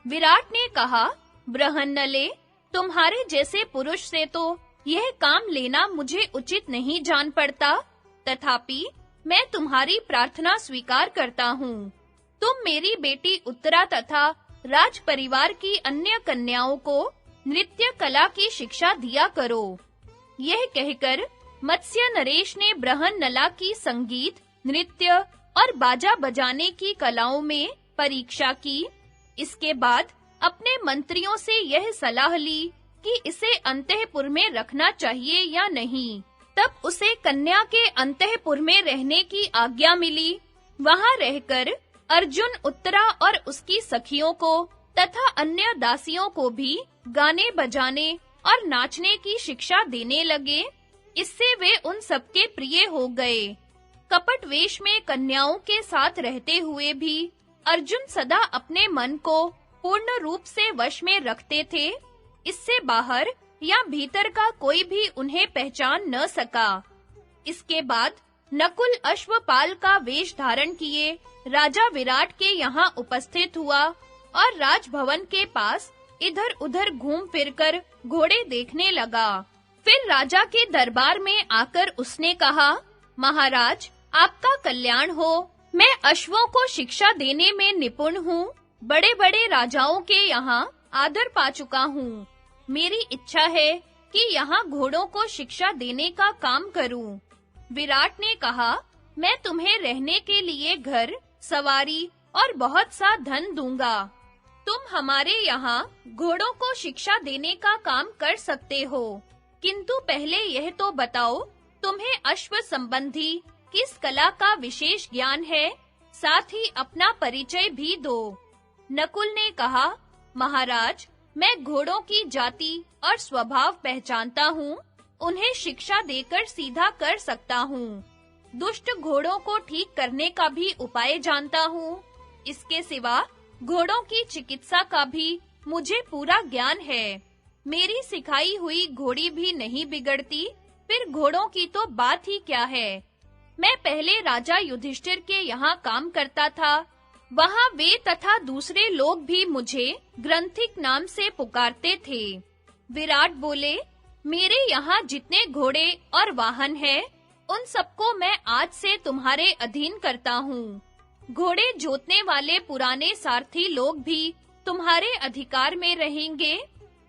विराट ने कहा, बृहन्नले, तुम्हारे जैसे पुरुष से तो यह काम लेना मुझे उचित नहीं जान पड़ता, तथापि मैं तुम्हारी प्रार्थना स्वीकार करता हूँ। तुम मेरी बेटी उत्तरा तथा राज परिवार की अन्य कन्याओं को नृत्य कला की शिक्षा दिया करो। यह कहकर मत्स्य नरेश ने बृहन्नला की संगीत, नृत्य और बाजा बजाने की कलाओं में परीक्षा की। इसके बाद अपने मंत्रियों से यह सलाह ली कि इसे अंतःपुर में रखना चाहिए या नहीं। तब उसे कन्या के अंतःपुर में रहने की आज्ञा मिली। वहां रहकर अर्जुन उत्तरा और उसकी सखियों को तथा अन्य दासियों को भी गाने बजाने और नाचने की शिक्षा देने लगे। इससे वे उन सबके प्रिय हो गए। कपट वेश में कन्याओं के साथ रहते हुए भी अर्जुन सदा अपने मन को पूर्ण रूप से वश में रखते थे। इससे बाहर या भीतर का कोई भी उन्हें पहचान न सका। इसके बाद नकुल अश्वपाल का वेश धारण किए राजा विराट के यहाँ उपस्थित हुआ और राजभवन के पास इधर-उधर घूम फिरकर घोड़े देखने लगा। फिर राजा के दरबार में आकर उसने कहा, महाराज, आपका कल्याण हो। मैं अश्वों को शिक्षा देने में निपुण हूँ। बड़े-बड़े राजाओं के यहाँ आदर पा चुका हूँ। मेरी इच्छा है कि यहाँ घोड़ों को शिक्षा देने का काम करूँ। विराट ने कहा, मैं तुम्हें रहने के लिए घर, सवारी और बहुत सा धन दूंगा। तुम हमारे यहाँ घोड़ों को शिक्षा देने का काम कर सकते हो, किंतु पहले यह तो बताओ, तुम्हें अश्व संबंधी किस कला का विशेष ज्ञान है? साथ ही अपना परिचय भी दो। नकुल ने कहा, महाराज, मैं घोड़ों की जाति और स्वभाव पहचानता हूँ। उन्हें शिक्षा देकर सीधा कर सकता हूँ। दुष्ट घोड़ों को ठीक करने का भी उपाय जानता हूँ। इसके सिवा घोड़ों की चिकित्सा का भी मुझे पूरा ज्ञान है। मेरी सिखाई हुई घोड़ी भी नहीं बिगड़ती, फिर घोड़ों की तो बात ही क्या है। मैं पहले राजा युधिष्ठिर के यहाँ काम करता था। वहाँ वे तथा दूसरे लोग भी मुझे ग्रंथिक नाम से पुकारते थे। विराट बोले, मेरे यहाँ जितने घोड़े और वाहन हैं, उन सबको मैं आज से तुम्हारे अधीन करता हूँ। घोड़े जोतने वाले पुराने सारथी लोग भी तुम्हारे अधिकार में रहेंगे।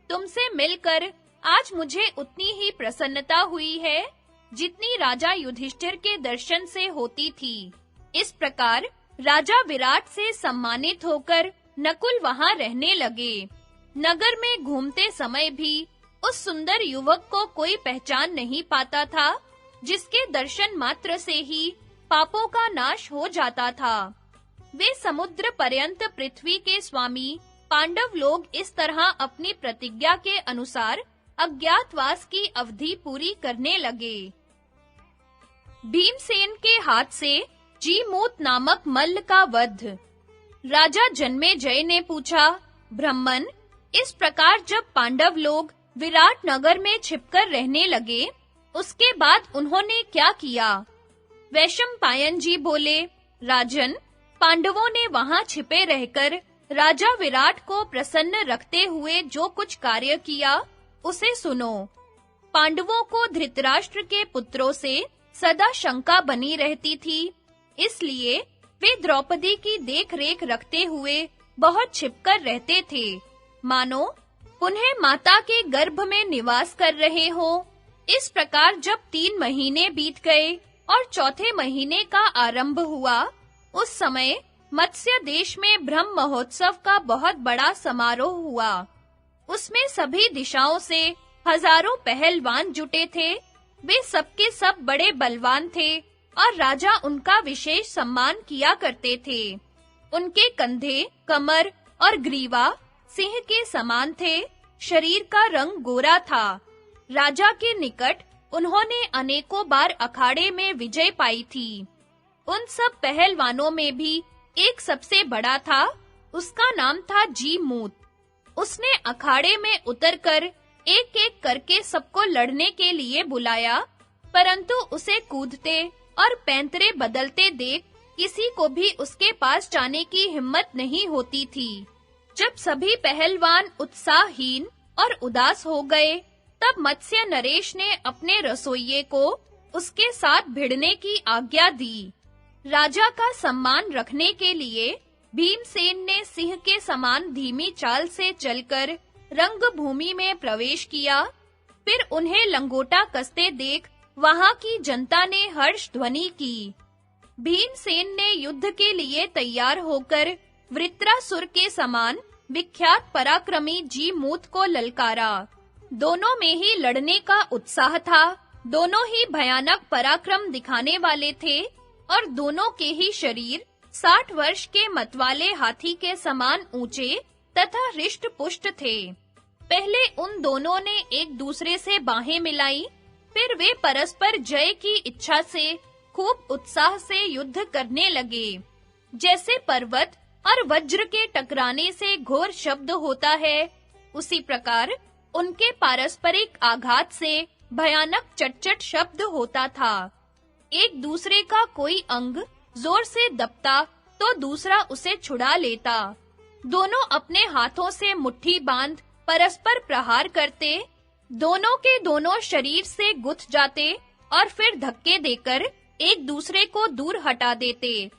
तुमसे मिलकर आज मुझे उतनी ही प्रसन्नता हुई है जितनी राजा युधिष्ठिर के दर्शन से होती थी। इस प्रकार राजा विराट से सम्मानित होकर नकुल वहां रहने लगे। नगर में घूमते समय भी उस सुंदर युवक को कोई पहचान नहीं पाता था, जिसके दर्शन मात्र से ही पापों का नाश हो जाता था। वे समुद्र पर्यंत पृथ्वी के स्वामी पांडव लोग इस तरह अपनी प्रतिज्ञा के अनुसार अज्ञातवास की अवधि पूरी करने लगे। भीमसेन के हाथ से जीमूत नामक मल्ल का वध। राजा जन्मेजय ने पूछा, ब्राह्मण, इस प्रकार जब पांडव लोग विराट नगर में छिपकर रहने लगे, उसके बाद उन्होंने क्या किया? वैशंपायन जी बोले, राजन, पांडवों ने वहां छिपे रहकर राजा विराट को प्रसन्न रखते हुए जो कुछ कार्य किया, उसे सुनो। पांडवों को धृतराष्ट्र के पुत्रों से सदा शंका बनी रहती थी, इसलिए वे द्रौपदी की देख-रेख रखते हुए बहुत छिपकर रहते थे, मानो उन्हें माता के गर्भ में निवास कर रहे हो। इस प्रकार जब 3 महीने बीत गए और चौथे महीने का आरंभ हुआ, उस समय मत्स्य देश में ब्रह्म महोत्सव का बहुत बड़ा समारोह हुआ। उसमें सभी दिशाओं से हजारों पहलवान जुटे थे। वे सबके सब बड़े बलवान थे और राजा उनका विशेष सम्मान किया करते थे। उनके कंधे, कमर और ग्रीवा सिंह के समान थे। शरीर का रंग गोरा था। राजा के निकट उन्होंने अनेकों बार अखाड़े में विजय पाई थी। उन सब पहलवानों में भी एक सबसे बड़ा था। उसका नाम था जीमूत। उसने अखाड़े में उतरकर एक-एक करके सबको लड़ने के लिए बुलाया, परंतु उसे कूदते और पैंतरे बदलते देख किसी को भी उसके पास जाने की हिम्मत नहीं होती थी। जब सभी पहलवान उत्साहहीन और उदास हो गए, तब मत्स्य नरेश ने अपने रसोइये को उसके साथ भिड़ने की आज्ञा दी। राजा का सम्मान रखने के लिए भीमसेन ने सिंह के समान धीमी चाल से चलकर रंगभूमि में प्रवेश किया। फिर उन्हें लंगोटा कसते देख वहां की जनता ने हर्ष ध्वनि की। भीमसेन ने युद्ध के लिए तैयार होकर वृत्रासुर के समान विख्यात पराक्रमी जीमूत को ललकारा। दोनों में ही लड़ने का उत्साह था, दोनों ही भयानक पराक्रम दिखाने वाले थे और दोनों के ही शरीर 60 वर्ष के मतवाले हाथी के समान ऊंचे तथा हृष्ट-पुष्ट थे। पहले उन दोनों ने एक दूसरे से बाहें मिलाई, फिर वे परस्पर जय की इच्छा से खूब उत्साह से युद्ध करने लगे। जैसे पर्वत और वज्र के टकराने से घोर शब्द होता है, उसी प्रकार उनके पारस्परिक आघात से भयानक चट-चट शब्द होता था। एक दूसरे का कोई अंग जोर से दबता तो दूसरा उसे छुड़ा लेता। दोनों अपने हाथों से मुट्ठी बांध परस्पर प्रहार करते, दोनों के दोनों शरीर से गुथ जाते और फिर धक्के देकर एक दूसरे को दूर हटा देते।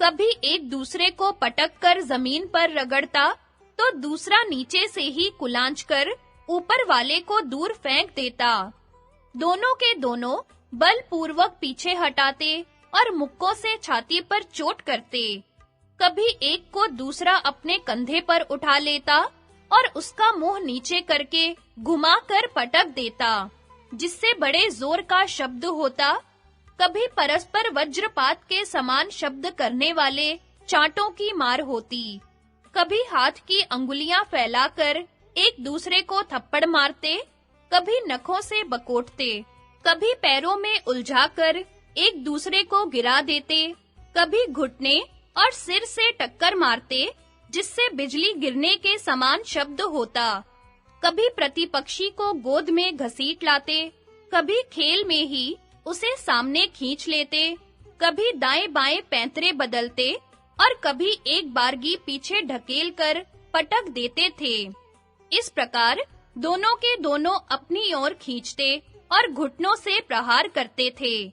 कभी एक दूसरे को पटक कर जमीन पर रगड़ता, तो दूसरा नीचे से ही कुलांच कर ऊपर वाले को दूर फेंक देता। दोनों के दोनों बलपूर्वक पीछे हटाते और मुक्कों से छाती पर चोट करते। कभी एक को दूसरा अपने कंधे पर उठा लेता और उसका मुंह नीचे करके घुमाकर पटक देता, जिससे बड़े जोर का शब्द होता। कभी परस्पर वज्रपात के समान शब्द करने वाले चांटों की मार होती। कभी हाथ की अंगुलियां फैलाकर एक दूसरे को थप्पड़ मारते, कभी नखों से बकोटते, कभी पैरों में उलझाकर एक दूसरे को गिरा देते, कभी घुटने और सिर से टक्कर मारते, जिससे बिजली गिरने के समान शब्द होता। कभी प्रतिपक्षी को गोद में घसीट लाते, कभी खेल में ही उसे सामने खींच लेते, कभी दाएं-बाएं पैंतरे बदलते और कभी एक बारगी पीछे ढकेल कर पटक देते थे। इस प्रकार दोनों के दोनों अपनी ओर खींचते और घुटनों से प्रहार करते थे।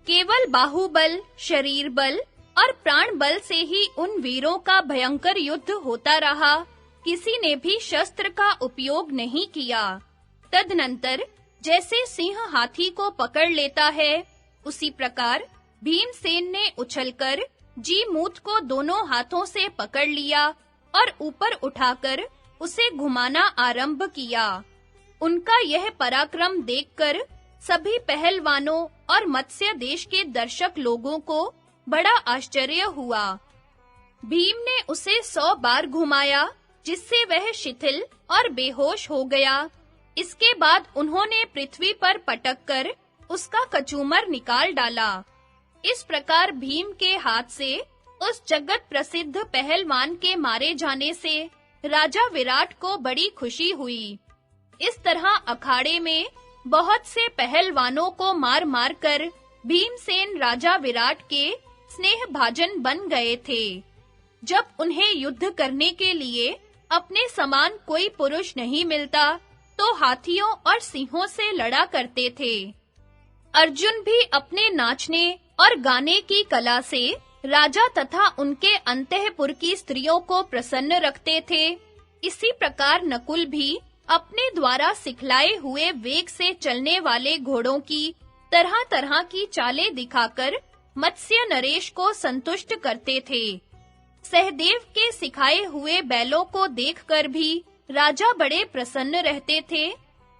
केवल बाहुबल, शरीर बल और प्राण बल से ही उन वीरों का भयंकर युद्ध होता रहा। किसी ने भी शस्त्र का उपयोग नहीं किया। तदनंतर जैसे सिंह हाथी को पकड़ लेता है, उसी प्रकार भीमसेन ने उछलकर जीमूत को दोनों हाथों से पकड़ लिया और ऊपर उठाकर उसे घुमाना आरंभ किया। उनका यह पराक्रम देखकर सभी पहलवानों और मत्स्य देश के दर्शक लोगों को बड़ा आश्चर्य हुआ। भीम ने उसे 100 बार घुमाया, जिससे वह शिथिल और बेहोश हो गया। इसके बाद उन्होंने पृथ्वी पर पटककर उसका कचूमर निकाल डाला। इस प्रकार भीम के हाथ से उस जगत प्रसिद्ध पहलवान के मारे जाने से राजा विराट को बड़ी खुशी हुई। इस तरह अखाड़े में बहुत से पहलवानों को मार-मार कर भीमसेन राजा विराट के स्नेहभाजन बन गए थे। जब उन्हें युद्ध करने के लिए अपने समान कोई पुरुष नहीं मिलता, तो हाथियों और सिंहों से लड़ा करते थे। अर्जुन भी अपने नाचने और गाने की कला से राजा तथा उनके अंतःपुर की स्त्रियों को प्रसन्न रखते थे। इसी प्रकार नकुल भी अपने द्वारा सिखलाए हुए वेग से चलने वाले घोड़ों की तरह-तरह की चालें दिखाकर मत्स्य नरेश को संतुष्ट करते थे। सहदेव के सिखाए हुए बैलों को देखकर भी राजा बड़े प्रसन्न रहते थे।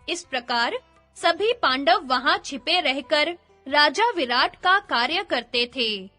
इस प्रकार सभी पांडव वहां छिपे रहकर राजा विराट का कार्य करते थे।